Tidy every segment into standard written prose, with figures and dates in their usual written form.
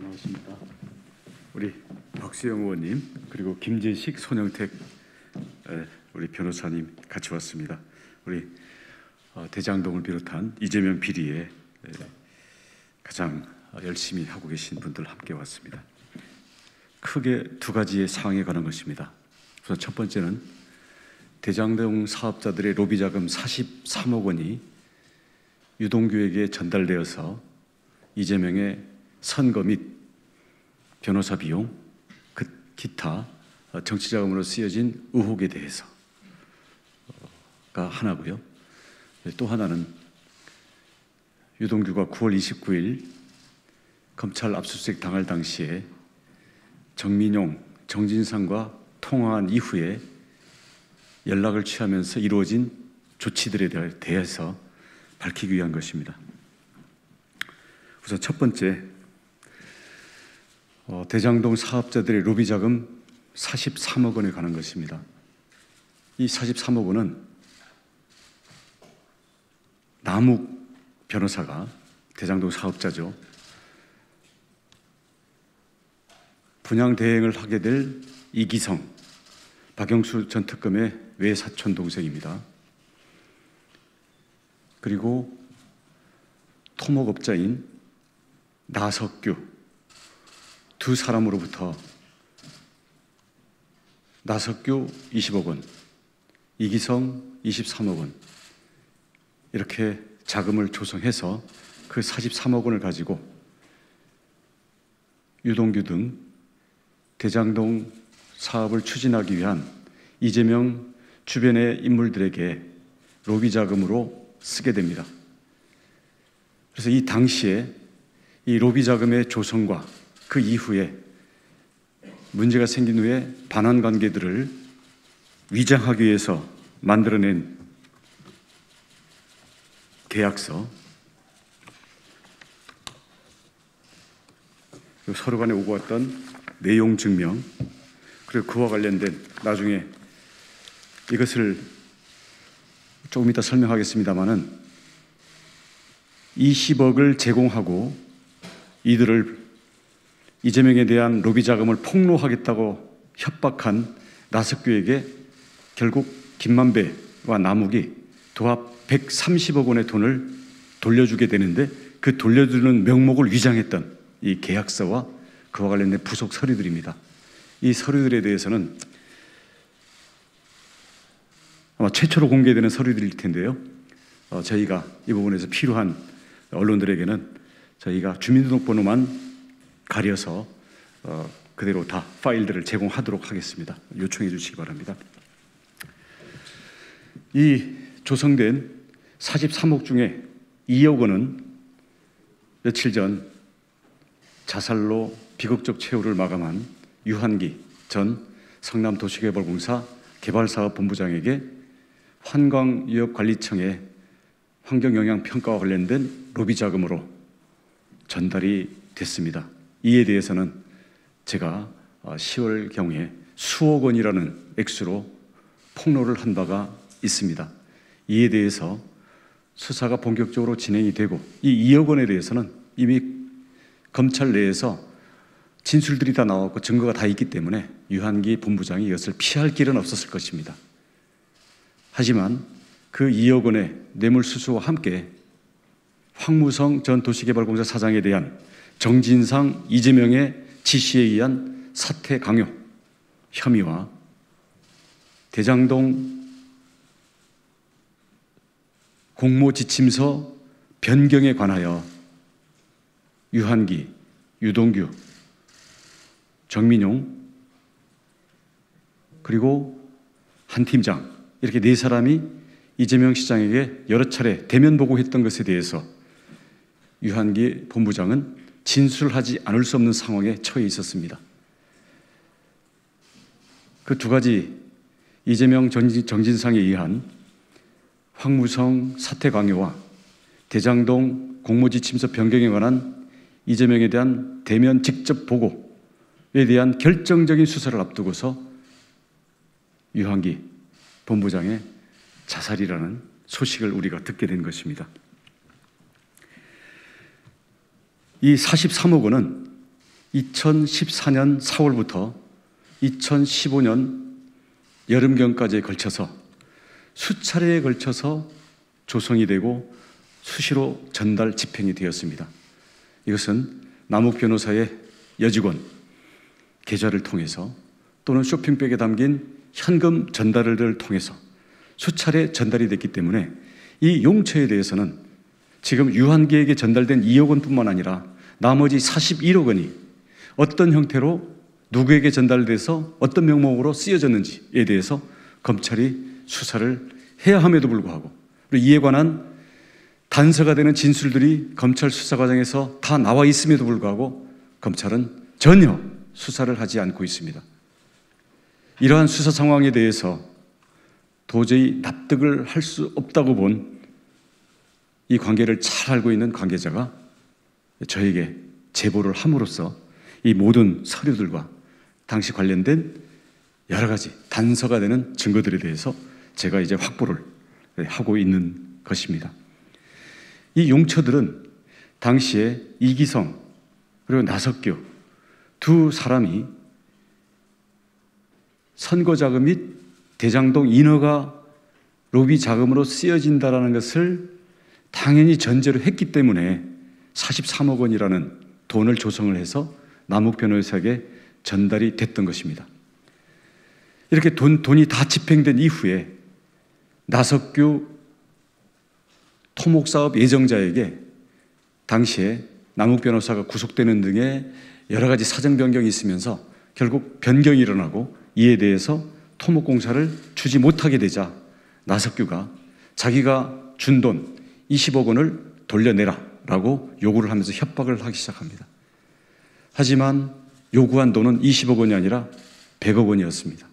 반갑습니다. 우리 박수영 의원님 그리고 김재식, 손영택 우리 변호사님 같이 왔습니다. 우리 대장동을 비롯한 이재명 비리에 가장 열심히 하고 계신 분들 함께 왔습니다. 크게 두 가지의 사항에 관한 것입니다. 우선 첫 번째는 대장동 사업자들의 로비 자금 43억 원이 유동규에게 전달되어서 이재명의 선거 및 변호사 비용, 기타 정치 자금으로 쓰여진 의혹에 대해서가 하나고요. 또 하나는 유동규가 9월 29일 검찰 압수수색 당할 당시에 정민용, 정진상과 통화한 이후에 연락을 취하면서 이루어진 조치들에 대해서 밝히기 위한 것입니다. 우선 첫 번째, 대장동 사업자들의 로비 자금 43억 원에 관한 것입니다. 이 43억 원은 남욱 변호사가, 대장동 사업자죠, 분양 대행을 하게 될 이기성, 박영수 전 특검의 외사촌 동생입니다. 그리고 토목업자인 나석규, 두 사람으로부터 나석규 20억 원, 이기성 23억 원, 이렇게 자금을 조성해서 그 43억 원을 가지고 유동규 등 대장동 사업을 추진하기 위한 이재명 주변의 인물들에게 로비 자금으로 쓰게 됩니다. 그래서 이 당시에 이 로비 자금의 조성과 그 이후에 문제가 생긴 후에 반환 관계들을 위장하기 위해서 만들어낸 계약서, 서로 간에 오고 왔던 내용 증명, 그리고 그와 관련된, 나중에 이것을 조금 이따 설명하겠습니다마는 20억을 제공하고 이들을 이재명에 대한 로비 자금을 폭로하겠다고 협박한 나석규에게 결국 김만배와 남욱이 도합 130억 원의 돈을 돌려주게 되는데, 그 돌려주는 명목을 위장했던 이 계약서와 그와 관련된 부속 서류들입니다. 이 서류들에 대해서는 아마 최초로 공개되는 서류들일 텐데요. 저희가 이 부분에서 필요한 언론들에게는 저희가 주민등록번호만 가려서 그대로 다 파일들을 제공하도록 하겠습니다. 요청해 주시기 바랍니다. 이 조성된 43억 중에 2억 원은 며칠 전 자살로 비극적 최후를 마감한 유한기 전 성남도시개발공사 개발사업본부장에게 환광유역관리청의 환경영향평가와 관련된 로비 자금으로 전달이 됐습니다. 이에 대해서는 제가 10월경에 수억 원이라는 액수로 폭로를 한 바가 있습니다. 이에 대해서 수사가 본격적으로 진행이 되고, 이 2억 원에 대해서는 이미 검찰 내에서 진술들이 다 나왔고 증거가 다 있기 때문에 유한기 본부장이 이것을 피할 길은 없었을 것입니다. 하지만 그 2억 원의 뇌물수수와 함께 황무성 전 도시개발공사 사장에 대한 정진상, 이재명의 지시에 의한 사퇴 강요 혐의와 대장동 공모지침서 변경에 관하여 유한기, 유동규, 정민용, 그리고 한 팀장, 이렇게 네 사람이 이재명 시장에게 여러 차례 대면 보고했던 것에 대해서 유한기 본부장은 진술하지 않을 수 없는 상황에 처해 있었습니다. 그 두 가지, 이재명 정진상에 의한 황무성 사퇴 강요와 대장동 공모지침서 변경에 관한 이재명에 대한 대면 직접 보고에 대한 결정적인 수사를 앞두고서 유한기 본부장의 자살이라는 소식을 우리가 듣게 된 것입니다. 이 43억 원은 2014년 4월부터 2015년 여름경까지에 걸쳐서 수차례에 걸쳐서 조성이 되고 수시로 전달 집행이 되었습니다. 이것은 남욱 변호사의 여직원 계좌를 통해서 또는 쇼핑백에 담긴 현금 전달을 통해서 수차례 전달이 됐기 때문에 이 용처에 대해서는 지금 유한계에게 전달된 2억 원뿐만 아니라 나머지 41억 원이 어떤 형태로 누구에게 전달돼서 어떤 명목으로 쓰여졌는지에 대해서 검찰이 수사를 해야 함에도 불구하고, 그리고 이에 관한 단서가 되는 진술들이 검찰 수사 과정에서 다 나와 있음에도 불구하고 검찰은 전혀 수사를 하지 않고 있습니다. 이러한 수사 상황에 대해서 도저히 납득을 할 수 없다고 본 이 관계를 잘 알고 있는 관계자가 저에게 제보를 함으로써 이 모든 서류들과 당시 관련된 여러 가지 단서가 되는 증거들에 대해서 제가 이제 확보를 하고 있는 것입니다. 이 용처들은 당시에 이기성 그리고 나석규 두 사람이 선거자금 및 대장동 인허가 로비 자금으로 쓰여진다는 것을 당연히 전제로 했기 때문에 43억 원이라는 돈을 조성을 해서 남욱 변호사에게 전달이 됐던 것입니다. 이렇게 돈이 다 집행된 이후에 나석규 토목사업 예정자에게 당시에 남욱 변호사가 구속되는 등의 여러 가지 사정 변경이 있으면서 결국 변경이 일어나고 이에 대해서 토목공사를 주지 못하게 되자 나석규가 자기가 준 돈 20억 원을 돌려내라라고 요구를 하면서 협박을 하기 시작합니다. 하지만 요구한 돈은 20억 원이 아니라 100억 원이었습니다.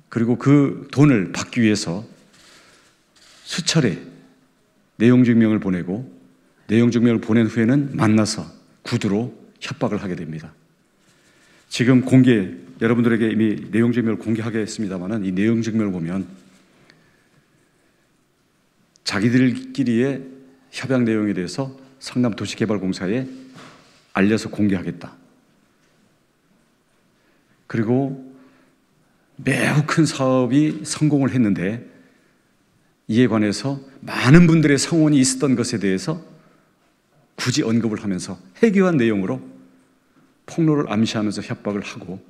그리고 그 돈을 받기 위해서 수차례 내용증명을 보내고 내용증명을 보낸 후에는 만나서 구두로 협박을 하게 됩니다. 지금 여러분들에게 이미 내용증명을 공개하겠습니다만 이 내용증명을 보면 자기들끼리의 협약 내용에 대해서 성남도시개발공사에 알려서 공개하겠다. 그리고 매우 큰 사업이 성공을 했는데 이에 관해서 많은 분들의 성원이 있었던 것에 대해서 굳이 언급을 하면서 해교한 내용으로 폭로를 암시하면서 협박을 하고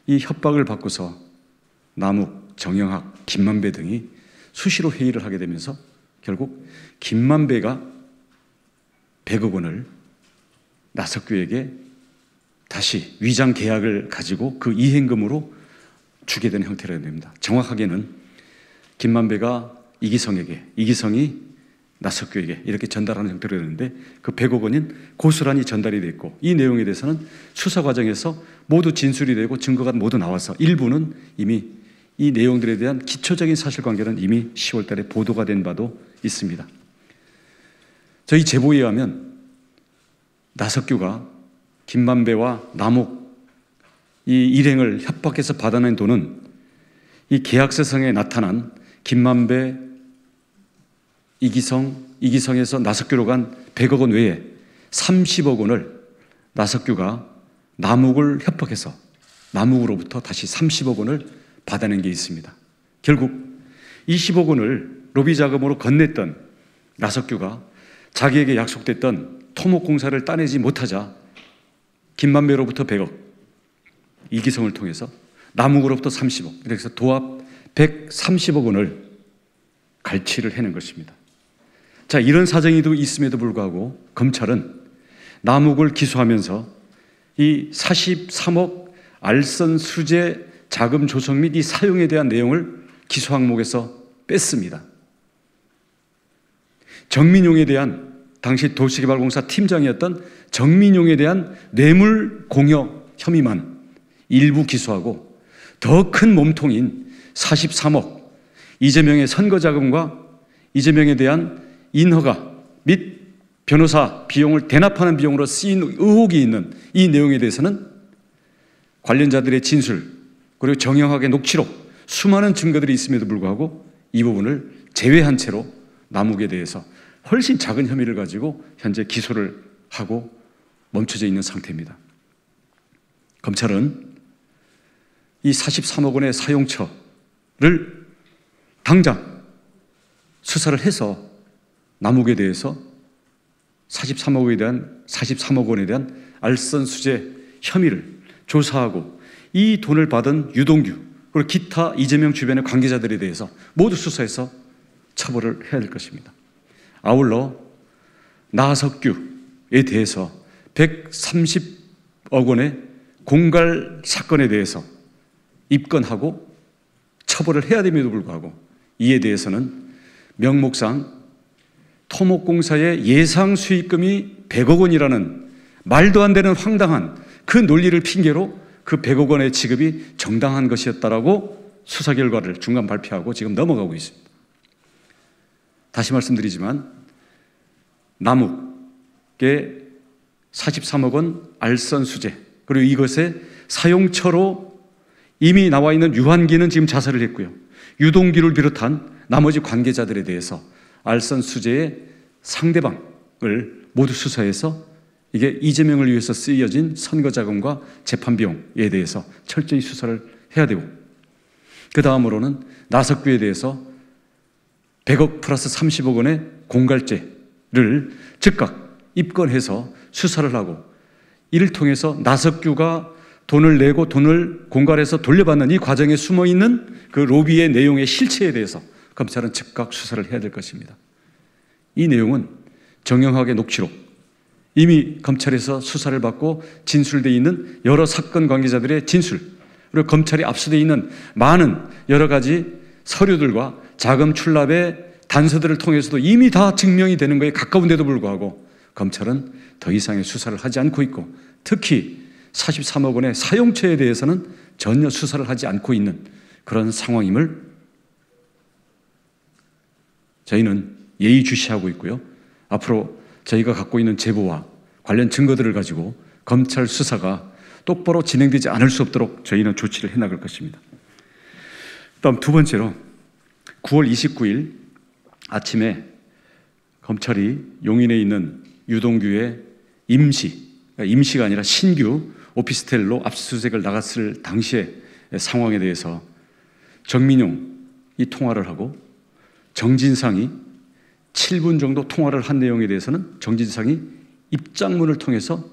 이 협박을 받고서 남욱, 정영학, 김만배 등이 수시로 회의를 하게 되면서 결국 김만배가 100억 원을 나석규에게 다시 위장 계약을 가지고 그 이행금으로 주게 되는 형태가 됩니다. 정확하게는 김만배가 이기성이 나석규에게 이렇게 전달하는 형태로 되는데 그 100억 원은 고스란히 전달이 됐고 이 내용에 대해서는 수사 과정에서 모두 진술이 되고 증거가 모두 나와서 일부는 이미 이 내용들에 대한 기초적인 사실관계는 이미 10월 달에 보도가 된 바도 있습니다. 저희 제보에 의하면 나석규가 김만배와 남욱 이 일행을 협박해서 받아낸 돈은 이 계약서상에 나타난 김만배, 이기성에서 나석규로 간 100억 원 외에 30억 원을 나석규가 남욱을 협박해서 남욱으로부터 다시 30억 원을 받아낸 게 있습니다. 결국 20억 원을 로비 자금으로 건넸던 나석규가 자기에게 약속됐던 토목공사를 따내지 못하자 김만배로부터 100억, 이기성을 통해서 남욱으로부터 30억, 그래서 도합 130억 원을 갈취를 해낸 것입니다. 자, 이런 사정이 있음에도 불구하고 검찰은 남욱을 기소하면서 이 43억 알선 수재 자금 조성 및 이 사용에 대한 내용을 기소 항목에서 뺐습니다. 정민용에 대한 당시 도시개발공사 팀장이었던 정민용에 대한 뇌물 공여 혐의만 일부 기소하고 더 큰 몸통인 43억 이재명의 선거자금과 이재명에 대한 인허가 및 변호사 비용을 대납하는 비용으로 쓰인 의혹이 있는 이 내용에 대해서는 관련자들의 진술 그리고 정영학의 녹취록 수많은 증거들이 있음에도 불구하고 이 부분을 제외한 채로 남욱에 대해서 훨씬 작은 혐의를 가지고 현재 기소를 하고 멈춰져 있는 상태입니다. 검찰은 이 43억 원의 사용처를 당장 수사를 해서 남욱에 대해서 43억 원에 대한 알선수재 혐의를 조사하고 이 돈을 받은 유동규 그리고 기타 이재명 주변의 관계자들에 대해서 모두 수사해서 처벌을 해야 될 것입니다. 아울러 나석규에 대해서 130억 원의 공갈 사건에 대해서 입건하고 처벌을 해야 됨에도 불구하고 이에 대해서는 명목상 토목공사의 예상 수익금이 100억 원이라는 말도 안 되는 황당한 그 논리를 핑계로 그 100억 원의 지급이 정당한 것이었다라고 수사 결과를 중간 발표하고 지금 넘어가고 있습니다. 다시 말씀드리지만 남욱의 43억 원 알선 수재 그리고 이것의 사용처로 이미 나와 있는 유한기는 지금 자살을 했고요. 유동규를 비롯한 나머지 관계자들에 대해서 알선 수재의 상대방을 모두 수사해서 이게 이재명을 위해서 쓰여진 선거자금과 재판비용에 대해서 철저히 수사를 해야 되고 그 다음으로는 나석규에 대해서 100억 플러스 30억 원의 공갈죄를 즉각 입건해서 수사를 하고 이를 통해서 나석규가 돈을 내고 돈을 공갈해서 돌려받는 이 과정에 숨어있는 그 로비의 내용의 실체에 대해서 검찰은 즉각 수사를 해야 될 것입니다. 이 내용은 정영학의 녹취록, 이미 검찰에서 수사를 받고 진술되어 있는 여러 사건 관계자들의 진술, 그리고 검찰이 압수되어 있는 많은 여러 가지 서류들과 자금 출납의 단서들을 통해서도 이미 다 증명이 되는 것에 가까운데도 불구하고 검찰은 더 이상의 수사를 하지 않고 있고 특히 43억 원의 사용처에 대해서는 전혀 수사를 하지 않고 있는 그런 상황임을 저희는 예의주시하고 있고요. 앞으로 저희가 갖고 있는 제보와 관련 증거들을 가지고 검찰 수사가 똑바로 진행되지 않을 수 없도록 저희는 조치를 해나갈 것입니다. 다음 두 번째로 9월 29일 아침에 검찰이 용인에 있는 유동규의 임시가 아니라 신규 오피스텔로 압수수색을 나갔을 당시의 상황에 대해서 정민용이 통화를 하고 정진상이 7분 정도 통화를 한 내용에 대해서는 정진상이 입장문을 통해서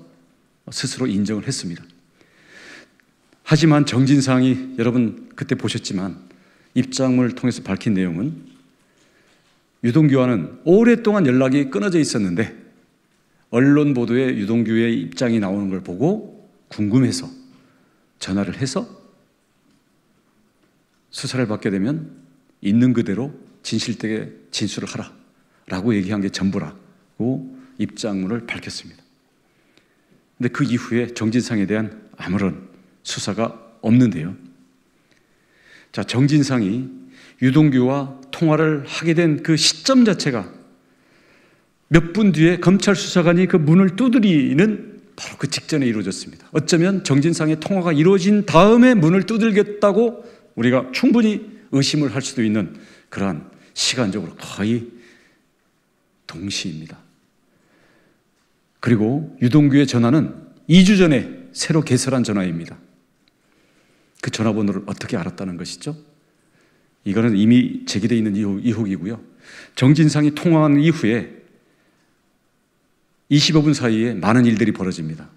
스스로 인정을 했습니다. 하지만 정진상이 여러분 그때 보셨지만 입장문을 통해서 밝힌 내용은 유동규와는 오랫동안 연락이 끊어져 있었는데 언론 보도에 유동규의 입장이 나오는 걸 보고 궁금해서 전화를 해서 수사를 받게 되면 있는 그대로 진실되게 진술을 하라 라고 얘기한 게 전부라고 입장문을 밝혔습니다. 근데 그 이후에 정진상에 대한 아무런 수사가 없는데요. 자, 정진상이 유동규와 통화를 하게 된 그 시점 자체가 몇 분 뒤에 검찰 수사관이 그 문을 두드리는 바로 그 직전에 이루어졌습니다. 어쩌면 정진상의 통화가 이루어진 다음에 문을 두들겼다고 우리가 충분히 의심을 할 수도 있는 그러한 시간적으로 거의 동시입니다. 그리고 유동규의 전화는 2주 전에 새로 개설한 전화입니다. 그 전화번호를 어떻게 알았다는 것이죠? 이거는 이미 제기되어 있는 의혹이고요. 정진상이 통화한 이후에 25분 사이에 많은 일들이 벌어집니다.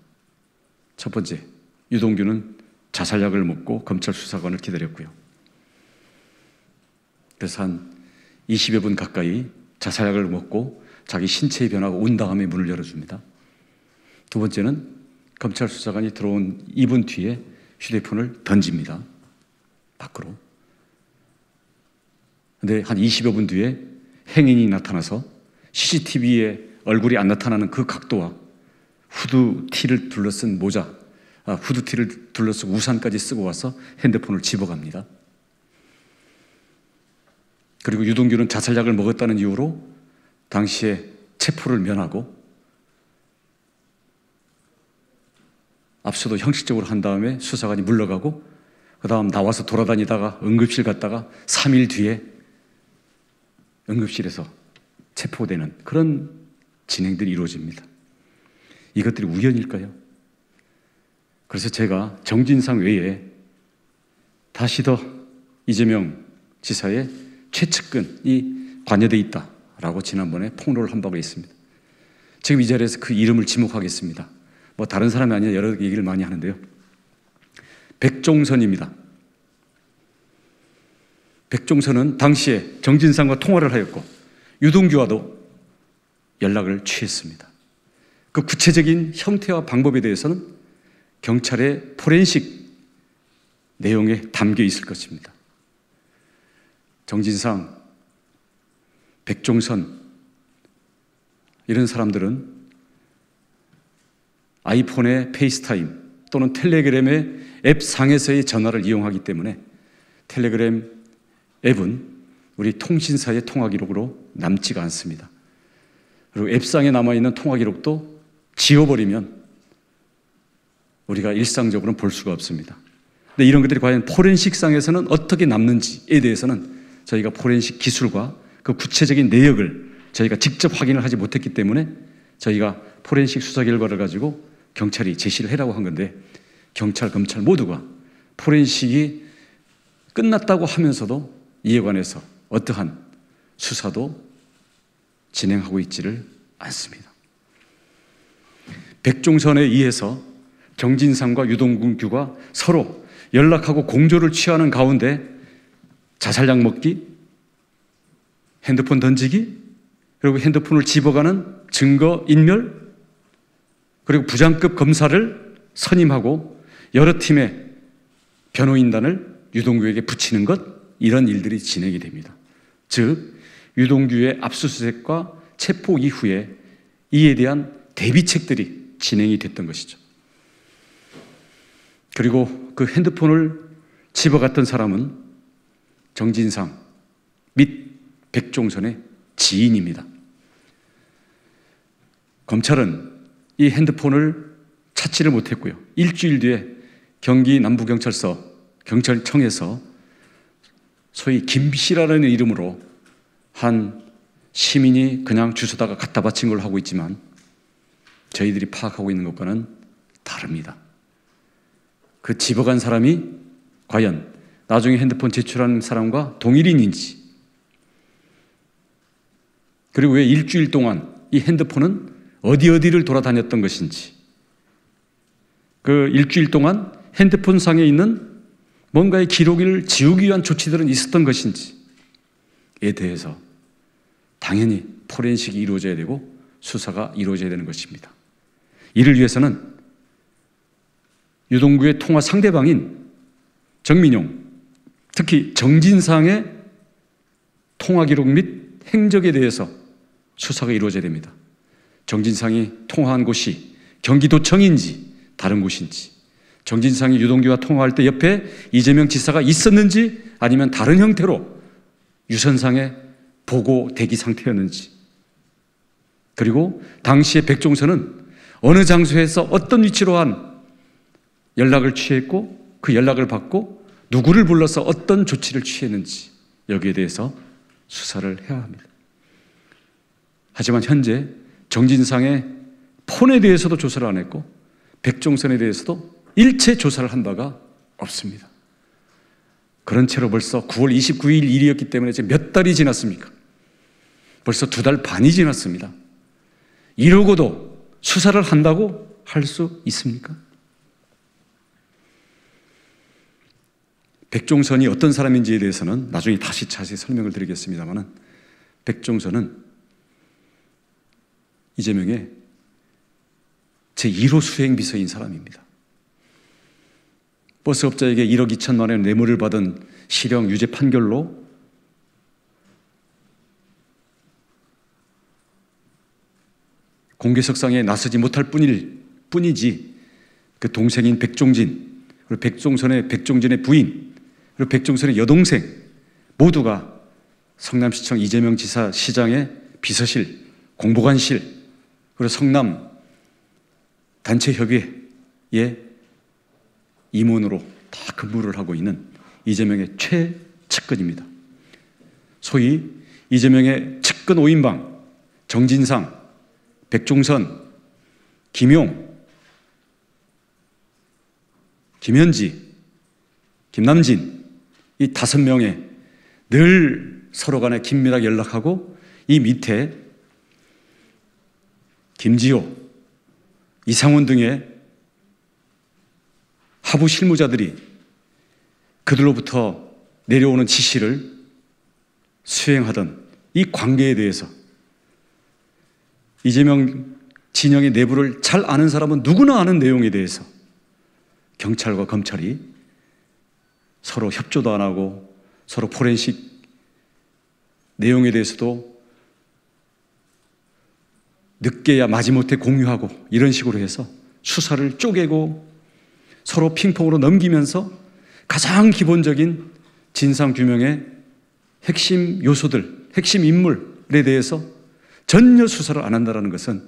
첫 번째, 유동규는 자살약을 먹고 검찰 수사관을 기다렸고요. 그래서 한 20여 분 가까이 자살약을 먹고 자기 신체의 변화가 온 다음에 문을 열어줍니다. 두 번째는 검찰 수사관이 들어온 2분 뒤에 휴대폰을 던집니다. 밖으로. 근데 한 20여 분 뒤에 행인이 나타나서 CCTV에 얼굴이 안 나타나는 그 각도와 후드티를 둘러쓴 모자, 후드티를 둘러쓴 우산까지 쓰고 와서 핸드폰을 집어갑니다. 그리고 유동규는 자살약을 먹었다는 이유로 당시에 체포를 면하고 압수도 형식적으로 한 다음에 수사관이 물러가고 그 다음 나와서 돌아다니다가 응급실 갔다가 3일 뒤에 응급실에서 체포되는 그런 진행들이 이루어집니다. 이것들이 우연일까요? 그래서 제가 정진상 외에 다시 더 이재명 지사의 최측근이 관여되어 있다라고 지난번에 폭로를 한 바가 있습니다. 지금 이 자리에서 그 이름을 지목하겠습니다. 뭐 다른 사람이 아니라 여러 얘기를 많이 하는데요. 백종선입니다. 백종선은 당시에 정진상과 통화를 하였고 유동규와도 연락을 취했습니다. 그 구체적인 형태와 방법에 대해서는 경찰의 포렌식 내용에 담겨 있을 것입니다. 정진상, 백종선 이런 사람들은 아이폰의 페이스타임 또는 텔레그램의 앱 상에서의 전화를 이용하기 때문에 텔레그램 앱은 우리 통신사의 통화 기록으로 남지가 않습니다. 그리고 앱상에 남아있는 통화 기록도 지워버리면 우리가 일상적으로는 볼 수가 없습니다. 근데 이런 것들이 과연 포렌식상에서는 어떻게 남는지에 대해서는 저희가 포렌식 기술과 그 구체적인 내역을 저희가 직접 확인을 하지 못했기 때문에 저희가 포렌식 수사 결과를 가지고 경찰이 제시를 해라고 한 건데, 경찰, 검찰 모두가 포렌식이 끝났다고 하면서도 이에 관해서 어떠한 수사도 진행하고 있지를 않습니다. 백종선에 의해서 정진상과 유동규가 서로 연락하고 공조를 취하는 가운데 자살약 먹기, 핸드폰 던지기, 그리고 핸드폰을 집어가는 증거 인멸, 그리고 부장급 검사를 선임하고 여러 팀의 변호인단을 유동규에게 붙이는 것, 이런 일들이 진행이 됩니다. 즉 유동규의 압수수색과 체포 이후에 이에 대한 대비책들이 진행이 됐던 것이죠. 그리고 그 핸드폰을 집어갔던 사람은 정진상 및 백종선의 지인입니다. 검찰은 이 핸드폰을 찾지를 못했고요. 일주일 뒤에 경기 남부경찰서 경찰청에서 소위 김씨라는 이름으로 한 시민이 그냥 주워다가 갖다 바친 걸로 하고 있지만 저희들이 파악하고 있는 것과는 다릅니다. 그 집어간 사람이 과연 나중에 핸드폰 제출한 사람과 동일인인지, 그리고 왜 일주일 동안 이 핸드폰은 어디를 돌아다녔던 것인지, 그 일주일 동안 핸드폰 상에 있는 뭔가의 기록을 지우기 위한 조치들은 있었던 것인지에 대해서 당연히 포렌식이 이루어져야 되고 수사가 이루어져야 되는 것입니다. 이를 위해서는 유동규의 통화 상대방인 정민용, 특히 정진상의 통화 기록 및 행적에 대해서 수사가 이루어져야 됩니다. 정진상이 통화한 곳이 경기도청인지 다른 곳인지, 정진상이 유동규와 통화할 때 옆에 이재명 지사가 있었는지 아니면 다른 형태로 유선상의 보고 대기 상태였는지, 그리고 당시에 백종선은 어느 장소에서 어떤 위치로 한 연락을 취했고 그 연락을 받고 누구를 불러서 어떤 조치를 취했는지, 여기에 대해서 수사를 해야 합니다. 하지만 현재 정진상의 폰에 대해서도 조사를 안 했고 백종선에 대해서도 일체 조사를 한 바가 없습니다. 그런 채로 벌써 9월 29일 일이었기 때문에 이제 몇 달이 지났습니까? 벌써 2달 반이 지났습니다. 이러고도 수사를 한다고 할 수 있습니까? 백종선이 어떤 사람인지에 대해서는 나중에 다시 자세히 설명을 드리겠습니다만, 백종선은 이재명의 제1호 수행비서인 사람입니다. 버스업자에게 1억 2천만 원 뇌물을 받은 실형 유죄 판결로 공개석상에 나서지 못할 뿐이지 그 동생인 백종진, 그리고 백종진의 부인, 그리고 백종선의 여동생 모두가 성남시청 이재명 지사 시장의 비서실, 공보관실, 그리고 성남 단체협의회 임원으로 다 근무를 하고 있는 이재명의 최측근입니다. 소위 이재명의 측근 5인방 정진상, 백종선, 김용, 김현지, 김남진 이 5명의 늘 서로 간에 긴밀하게 연락하고 이 밑에 김지호, 이상훈 등의 하부 실무자들이 그들로부터 내려오는 지시를 수행하던 이 관계에 대해서 이재명 진영의 내부를 잘 아는 사람은 누구나 아는 내용에 대해서 경찰과 검찰이 서로 협조도 안 하고 서로 포렌식 내용에 대해서도 늦게야 마지못해 공유하고 이런 식으로 해서 수사를 쪼개고 서로 핑퐁으로 넘기면서 가장 기본적인 진상규명의 핵심 요소들, 핵심 인물에 대해서 전혀 수사를 안 한다는 것은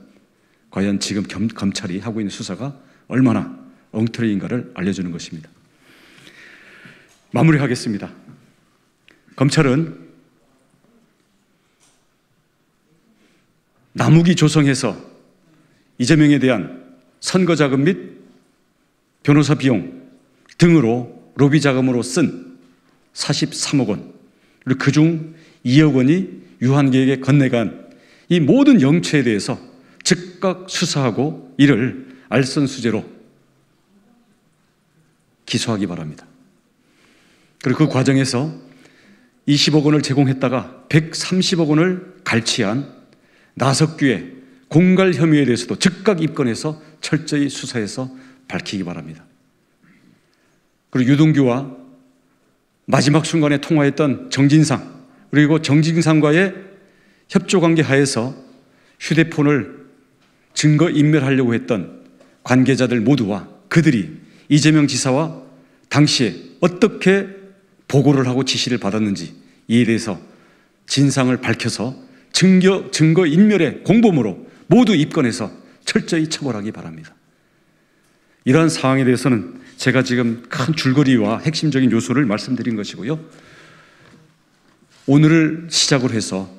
과연 지금 검찰이 하고 있는 수사가 얼마나 엉터리인가를 알려주는 것입니다. 마무리하겠습니다. 검찰은 남욱이 조성해서 이재명에 대한 선거자금 및 변호사 비용 등으로 로비 자금으로 쓴 43억 원, 그리고 그중 2억 원이 유한계에게 건네간 이 모든 영체에 대해서 즉각 수사하고 이를 알선수재로 기소하기 바랍니다. 그리고 그 과정에서 20억 원을 제공했다가 130억 원을 갈취한 나석규의 공갈 혐의에 대해서도 즉각 입건해서 철저히 수사해서 밝히기 바랍니다. 그리고 유동규와 마지막 순간에 통화했던 정진상, 그리고 정진상과의 협조관계 하에서 휴대폰을 증거인멸하려고 했던 관계자들 모두와 그들이 이재명 지사와 당시에 어떻게 보고를 하고 지시를 받았는지 이에 대해서 진상을 밝혀서 증거인멸의 공범으로 모두 입건해서 철저히 처벌하기 바랍니다. 이러한 상황에 대해서는 제가 지금 큰 줄거리와 핵심적인 요소를 말씀드린 것이고요. 오늘을 시작으로 해서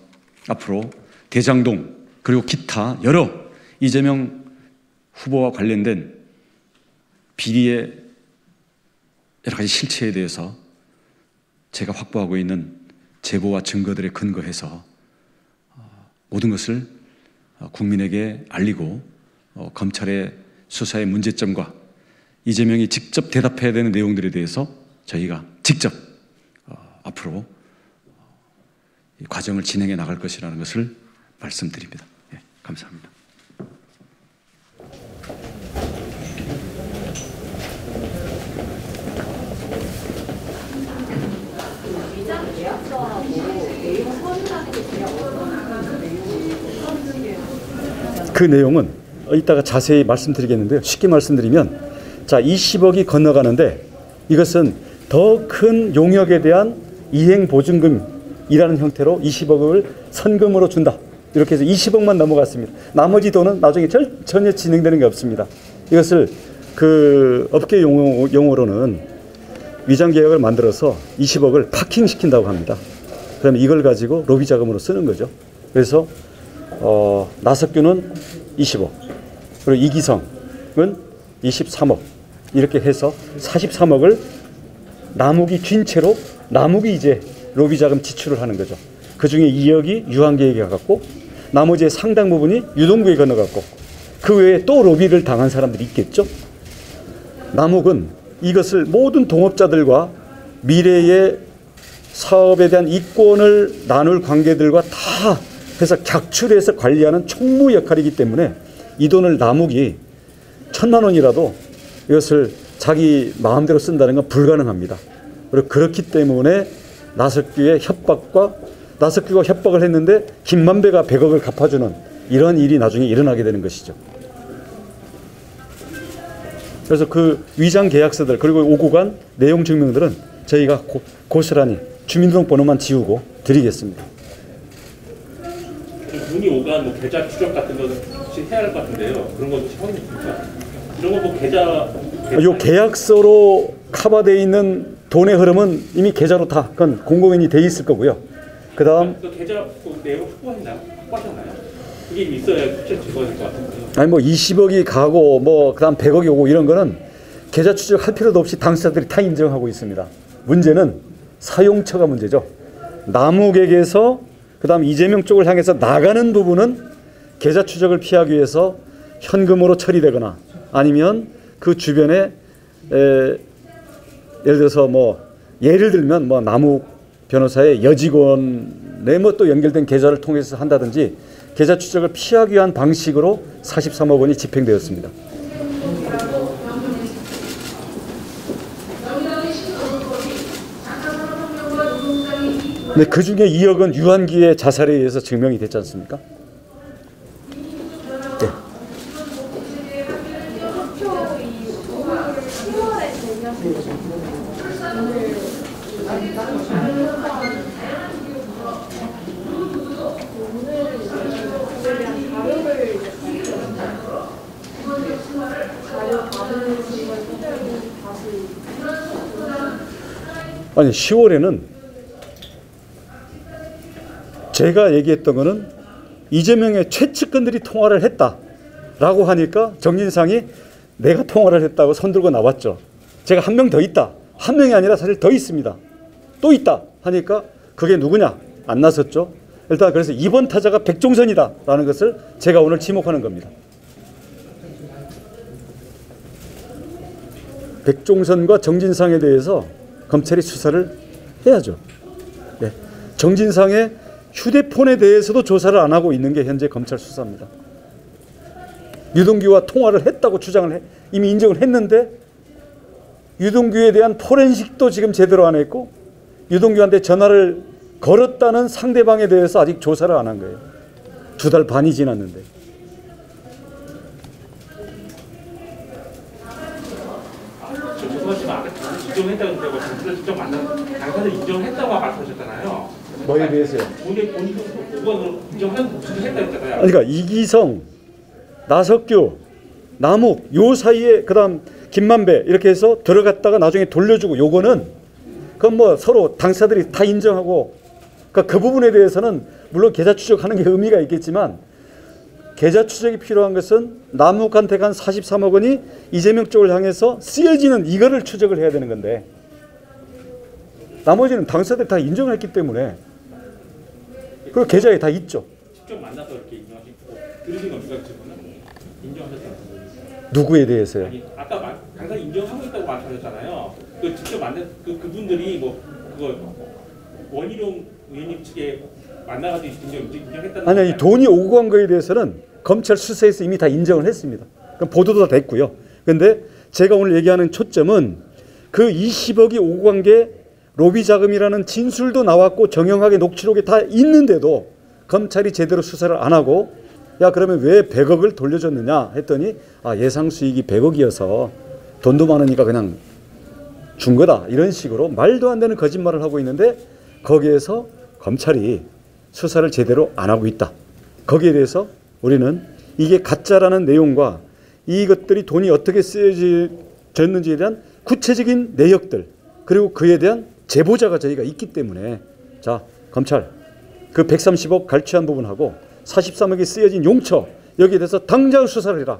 앞으로 대장동 그리고 기타 여러 이재명 후보와 관련된 비리의 여러 가지 실체에 대해서 제가 확보하고 있는 제보와 증거들에 근거해서 모든 것을 국민에게 알리고 검찰의 수사의 문제점과 이재명이 직접 대답해야 되는 내용들에 대해서 저희가 직접 앞으로 이 과정을 진행해 나갈 것이라는 것을 말씀드립니다. 예, 감사합니다. 그 내용은 이따가 자세히 말씀드리겠는데요. 쉽게 말씀드리면 자 20억이 건너가는데 이것은 더 큰 용역에 대한 이행보증금이라는 형태로 20억을 선금으로 준다. 이렇게 해서 20억만 넘어갔습니다. 나머지 돈은 나중에 전혀 진행되는 게 없습니다. 이것을 그 업계 용어로는 위장계약을 만들어서 20억을 파킹시킨다고 합니다. 그러면 이걸 가지고 로비 자금으로 쓰는 거죠. 그래서 나석규는 20억, 그리고 이기성은 23억 이렇게 해서 43억을 남욱이 쥔 채로 남욱이 이제 로비 자금 지출을 하는 거죠. 그 중에 2억이 유한계에게 가갔고 나머지의 상당 부분이 유동규에 건너갔고 그 외에 또 로비를 당한 사람들이 있겠죠. 남욱은 이것을 모든 동업자들과 미래의 사업에 대한 이권을 나눌 관계들과 다 해서 객출해서 관리하는 총무 역할이기 때문에 이 돈을 남욱이 1,000만 원이라도 이것을 자기 마음대로 쓴다는 건 불가능합니다. 그리고 그렇기 때문에 나석규의 협박과 나석규가 협박을 했는데 김만배가 100억을 갚아주는 이런 일이 나중에 일어나게 되는 것이죠. 그래서 그 위장 계약서들 그리고 오고 간 내용 증명들은 저희가 고스란히 주민등록번호만 지우고 드리겠습니다. 눈이 오간 뭐 계좌 추적 같은 것은 혹시 해야 할 것 같은데요. 그런 건 처음입니까? 이런 거 뭐 요 계약서로 커버되어 있는 돈의 흐름은 이미 계좌로 다 그건 공공연히 돼 있을 거고요. 그다음 그 계좌 그 내용 확보하셨나요? 그게 있어야 실제 증거가 될 것 같은데요. 아니 뭐 20억이 가고 뭐 그다음 100억이 오고 이런 거는 계좌 추적할 필요도 없이 당사자들이 다 인정하고 있습니다. 문제는 사용처가 문제죠. 남욱에게서 그다음 이재명 쪽을 향해서 나가는 부분은 계좌 추적을 피하기 위해서 현금으로 처리되거나 아니면 그 주변에 예를 들어서 예를 들면 남욱 변호사의 여직원에 또 연결된 계좌를 통해서 한다든지 계좌 추적을 피하기 위한 방식으로 43억 원이 집행되었습니다. 근데 그 중에 2억은 유한기의 자살에 의해서 증명이 됐지 않습니까? 네. 아니 10월에는 제가 얘기했던 거는 이재명의 최측근들이 통화를 했다라고 하니까 정진상이 내가 통화를 했다고 손들고 나왔죠. 제가 한 명 더 있다. 한 명이 아니라 사실 더 있습니다. 또 있다 하니까 그게 누구냐? 안 나섰죠. 일단 그래서 이번 타자가 백종선이다라는 것을 제가 오늘 지목하는 겁니다. 백종선과 정진상에 대해서 검찰이 수사를 해야죠. 네. 정진상의 휴대폰에 대해서도 조사를 안 하고 있는 게 현재 검찰 수사입니다. 유동규와 통화를 했다고 주장을 이미 인정을 했는데 유동규에 대한 포렌식도 지금 제대로 안 했고 유동규한테 전화를 걸었다는 상대방에 대해서 아직 조사를 안 한 거예요. 2달 반이 지났는데. 인정했다고 당사자를 직접 만난 당사자를 인정했다고 말씀하셨잖아요. 뭐에 대해서요? 본인도 그거는 인정하는 목소리를 했다고 했잖아요. 그러니까 이기성, 나석규, 남욱 요 사이에 그다음 김만배 이렇게 해서 들어갔다가 나중에 돌려주고 요거는 그건 서로 당사자들이 다 인정하고 그러니까 그 부분에 대해서는 물론 계좌 추적하는 게 의미가 있겠지만 계좌 추적이 필요한 것은 남욱한테 간 43억 원이 이재명 쪽을 향해서 쓰여지는 이거를 추적을 해야 되는 건데 나머지는 당사자들이 다 인정을 했기 때문에 그 계좌에 다 있죠. 직접 만나서 이렇게 인정하시고 들으신 겁니까? 그분은 인정하셨다는 거예요. 누구에 대해서요? 아니 아까 당사자 인정하고 있다고 말씀하셨잖아요. 그 직접 만난 그분들이 그거 원희룡 의원님 측에 만나가지고 인정했다는 아니 돈이 오고 간 거에 대해서는 검찰 수사에서 이미 다 인정을 했습니다. 그럼 보도도 다 됐고요. 그런데 제가 오늘 얘기하는 초점은 그 20억이 오고 간 게 로비 자금이라는 진술도 나왔고 정형학의 녹취록이 다 있는데도 검찰이 제대로 수사를 안 하고 야 그러면 왜 100억을 돌려줬느냐 했더니 예상 수익이 100억이어서 돈도 많으니까 그냥 준 거다 이런 식으로 말도 안 되는 거짓말을 하고 있는데 거기에서 검찰이 수사를 제대로 안 하고 있다. 거기에 대해서 우리는 이게 가짜라는 내용과 이것들이 돈이 어떻게 쓰여졌는지에 대한 구체적인 내역들 그리고 그에 대한 제보자가 저희가 있기 때문에 자 검찰 그 130억 갈취한 부분하고 43억이 쓰여진 용처 여기에 대해서 당장 수사를 해라.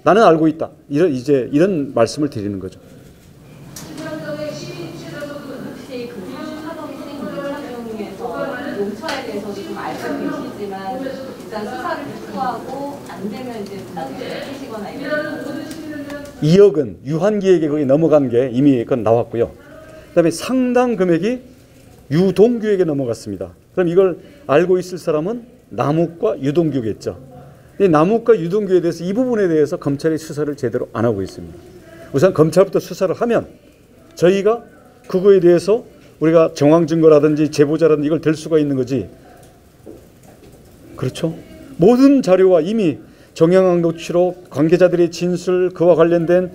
나는 알고 있다. 이런 말씀을 드리는 거죠. 용처에 대해서도 좀 알고 계시지만 일단 수사를 축소하고 안 되면 이제 나중에 푸시거나 이런 2억은 유한기에게 거기 넘어간 게 이미 그건 나왔고요. 그다음에 상당 금액이 유동규에게 넘어갔습니다. 그럼 이걸 알고 있을 사람은 남욱과 유동규겠죠. 이 남욱과 유동규에 대해서 이 부분에 대해서 검찰이 수사를 제대로 안 하고 있습니다. 우선 검찰부터 수사를 하면 저희가 그거에 대해서 우리가 정황 증거라든지 제보자라든지 이걸 댈 수가 있는 거지. 그렇죠? 모든 자료와 이미 정형학 녹취록, 관계자들의 진술, 그와 관련된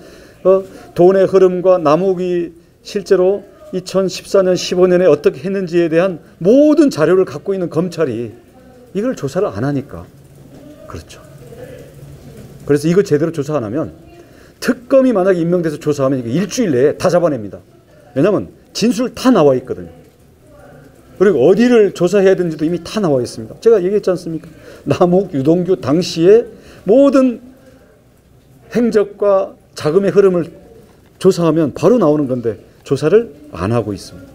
돈의 흐름과 남욱이 실제로 2014년, 15년에 어떻게 했는지에 대한 모든 자료를 갖고 있는 검찰이 이걸 조사를 안 하니까. 그렇죠. 그래서 이거 제대로 조사 안 하면 특검이 만약에 임명돼서 조사하면 이게 일주일 내에 다 잡아냅니다. 왜냐하면 진술 다 나와 있거든요. 그리고 어디를 조사해야 되는지도 이미 다 나와 있습니다. 제가 얘기했지 않습니까? 남욱, 유동규 당시에 모든 행적과 자금의 흐름을 조사하면 바로 나오는 건데 조사를 안 하고 있습니다.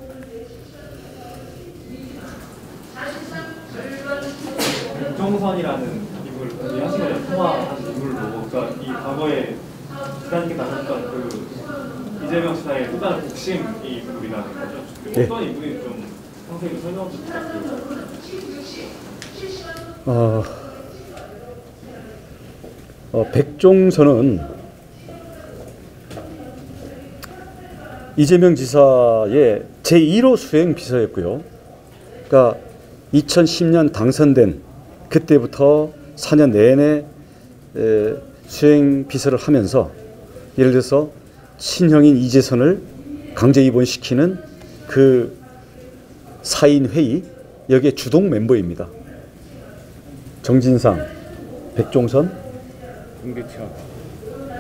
백종선이라는 인물을 공개하신 거예요. 통화하신 인물로. 그러니까 이 과거에 기자님께 나섰던 그 이재명 지사의 또 다른 복심 인물이라는 거죠. 네. 어떤 인물인지 좀 상세히 설명 좀 부탁드립니다. 백종선은 이재명 지사의 제1호 수행 비서였고요. 그러니까 2010년 당선된 그때부터 4년 내내 수행 비서를 하면서 예를 들어서 친형인 이재선을 강제 입원시키는 그 4인 회의 여기에 주동 멤버입니다. 정진상, 백종선,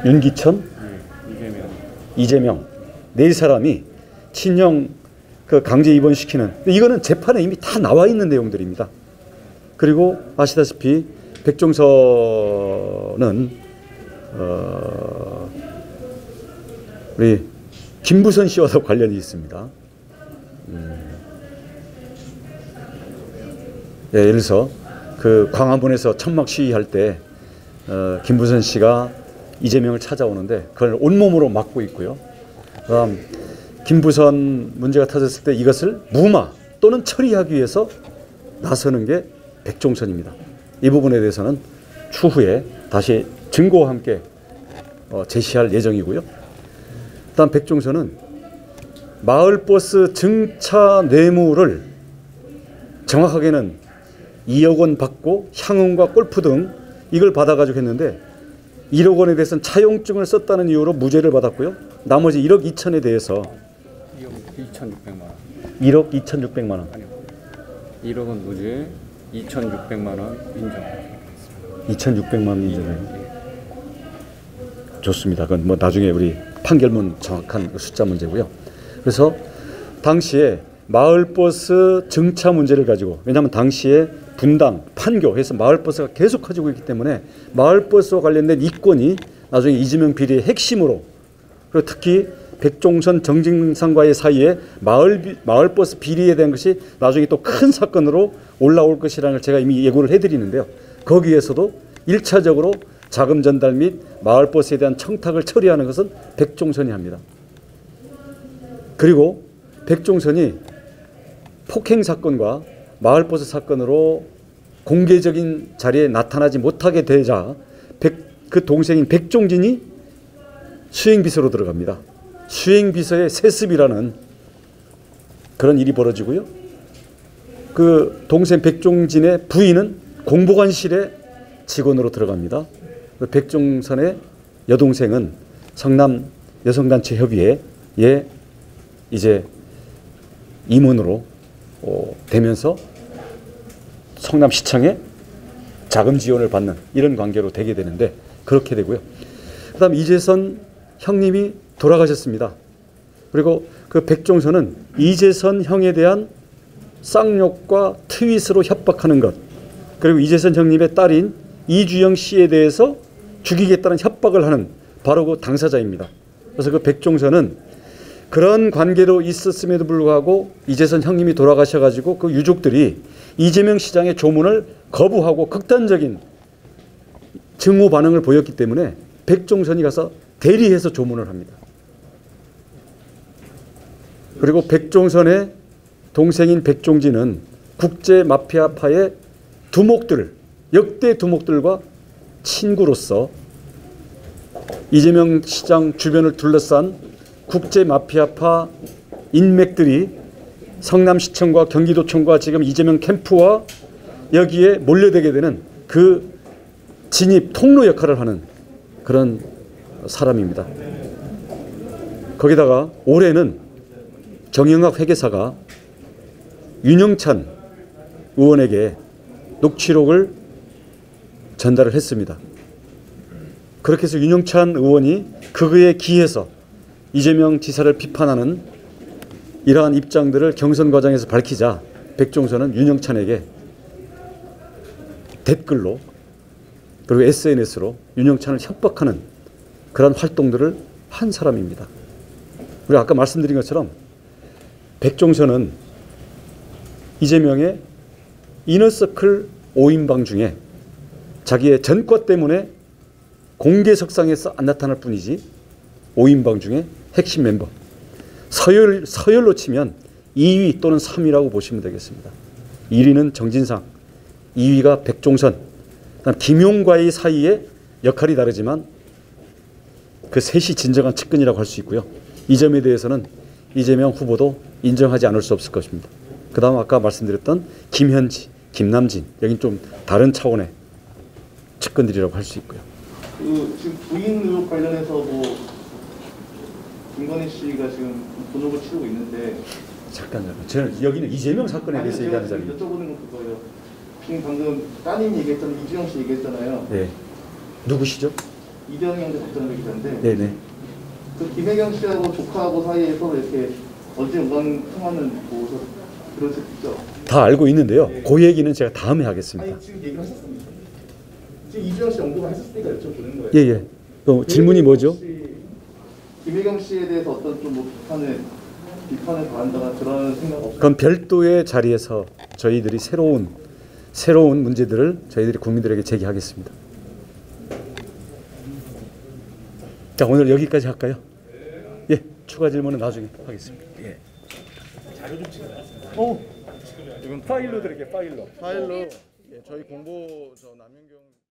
윤기천, 이재명 네 사람이 친형 그 강제 입원시키는, 이거는 재판에 이미 다 나와 있는 내용들입니다. 그리고 아시다시피 백종선은 우리 김부선 씨와도 관련이 있습니다. 예, 예를 들어서 그 광화문에서 천막 시위할 때 김부선 씨가 이재명을 찾아오는데 그걸 온몸으로 막고 있고요. 그다음 김부선 문제가 터졌을 때 이것을 무마 또는 처리하기 위해서 나서는 게 백종선입니다. 이 부분에 대해서는 추후에 다시 증거와 함께 제시할 예정이고요. 일단 백종선은 마을버스 증차 뇌물을 정확하게는 2억 원 받고 향응과 골프 등 이걸 받아가지고 했는데 1억 원에 대해서는 차용증을 썼다는 이유로 무죄를 받았고요. 나머지 1억 2천에 대해서 2억 2,600만 원. 1억 2,600만 원. 아니요. 1억은 무죄, 2,600만 원 인정. 2,600만 원 인정해요. 좋습니다. 그건 뭐 나중에 우리 판결문 정확한 숫자 문제고요. 그래서 당시에 마을버스 증차 문제를 가지고, 왜냐하면 당시에 분당, 판교해서 마을버스가 계속 커지고 있기 때문에 마을버스와 관련된 이권이 나중에 이재명 비리의 핵심으로, 그리고 특히 백종선, 정진상과의 사이에 마을버스 비리에 대한 것이 나중에 또 큰 사건으로 올라올 것이라는 걸 제가 이미 예고를 해드리는데요. 거기에서도 1차적으로 자금 전달 및 마을버스에 대한 청탁을 처리하는 것은 백종선이 합니다. 그리고 백종선이 폭행 사건과 마을버스 사건으로 공개적인 자리에 나타나지 못하게 되자 그 동생인 백종진이 수행비서로 들어갑니다. 수행비서의 세습이라는 그런 일이 벌어지고요. 그 동생 백종진의 부인은 공보관실에 직원으로 들어갑니다. 백종선의 여동생은 성남 여성단체 협의회에 이제 임원으로 되면서 성남시청에 자금 지원을 받는 이런 관계로 되게 되는데 그렇게 되고요. 그다음 이재선 형님이 돌아가셨습니다. 그리고 그 백종선은 이재선 형에 대한 쌍욕과 트윗으로 협박하는 것, 그리고 이재선 형님의 딸인 이주영 씨에 대해서 죽이겠다는 협박을 하는 바로 그 당사자입니다. 그래서 그 백종선은 그런 관계로 있었음에도 불구하고 이재선 형님이 돌아가셔가지고 그 유족들이 이재명 시장의 조문을 거부하고 극단적인 증오 반응을 보였기 때문에 백종선이 가서 대리해서 조문을 합니다. 그리고 백종선의 동생인 백종진은 국제 마피아파의 두목들, 역대 두목들과 친구로서 이재명 시장 주변을 둘러싼 국제 마피아파 인맥들이 성남시청과 경기도청과 지금 이재명 캠프와 여기에 몰려들게 되는 그 진입 통로 역할을 하는 그런 사람입니다. 거기다가 올해는 정영학 회계사가 윤영찬 의원에게 녹취록을 전달을 했습니다. 그렇게 해서 윤영찬 의원이 그거에 기해서 이재명 지사를 비판하는 이러한 입장들을 경선 과정에서 밝히자 백종선은 윤영찬에게 댓글로 그리고 SNS로 윤영찬을 협박하는 그런 활동들을 한 사람입니다. 우리 아까 말씀드린 것처럼 백종선은 이재명의 이너서클 5인방 중에 자기의 전과 때문에 공개석상에서 안 나타날 뿐이지 5인방 중에 핵심 멤버. 서열로 치면 2위 또는 3위라고 보시면 되겠습니다. 1위는 정진상, 2위가 백종선, 그다음 김용과의 사이에 역할이 다르지만 그 셋이 진정한 측근이라고 할 수 있고요. 이 점에 대해서는 이재명 후보도 인정하지 않을 수 없을 것입니다. 그 다음 아까 말씀드렸던 김현지, 김남진, 여긴 좀 다른 차원의 측근들이라고 할 수 있고요. 그 지금 부인 의혹 관련해서 뭐 김건희 씨가 지금 본업을 치르고 있는데 잠깐만요. 저는 여기는 이재명 사건에 대해서 얘기하는 자리입니다. 여쭤보는 건 그거예요. 지금 방금 따님 얘기했잖아요. 이주영 씨 얘기했잖아요. 네. 누구시죠? 이병영 국정원 기자인데 네네. 그 김혜경 씨하고 조카하고 사이에서 이렇게 어제 오간 통화는 뭐 들으셨죠? 다 알고 있는데요. 네. 그 얘기는 제가 다음에 하겠습니다. 아니 지금 얘기하셨습니다. 지금 이주영 씨 언급을 하셨으니까 여쭤보는 거예요. 예예. 질문이 뭐죠? 김혜경 씨에 대해서 어떤 좀 뭐 비판을 가한다거나 그런 생각 없어요? 그건 별도의 자리에서 저희들이 새로운 문제들을 저희들이 국민들에게 제기하겠습니다. 자, 오늘 여기까지 할까요? 예, 추가 질문은 나중에 하겠습니다. 예. 자료 좀 찍어요. 이건 파일로 드릴게요. 파일로. 파일로 저희 공보 남윤경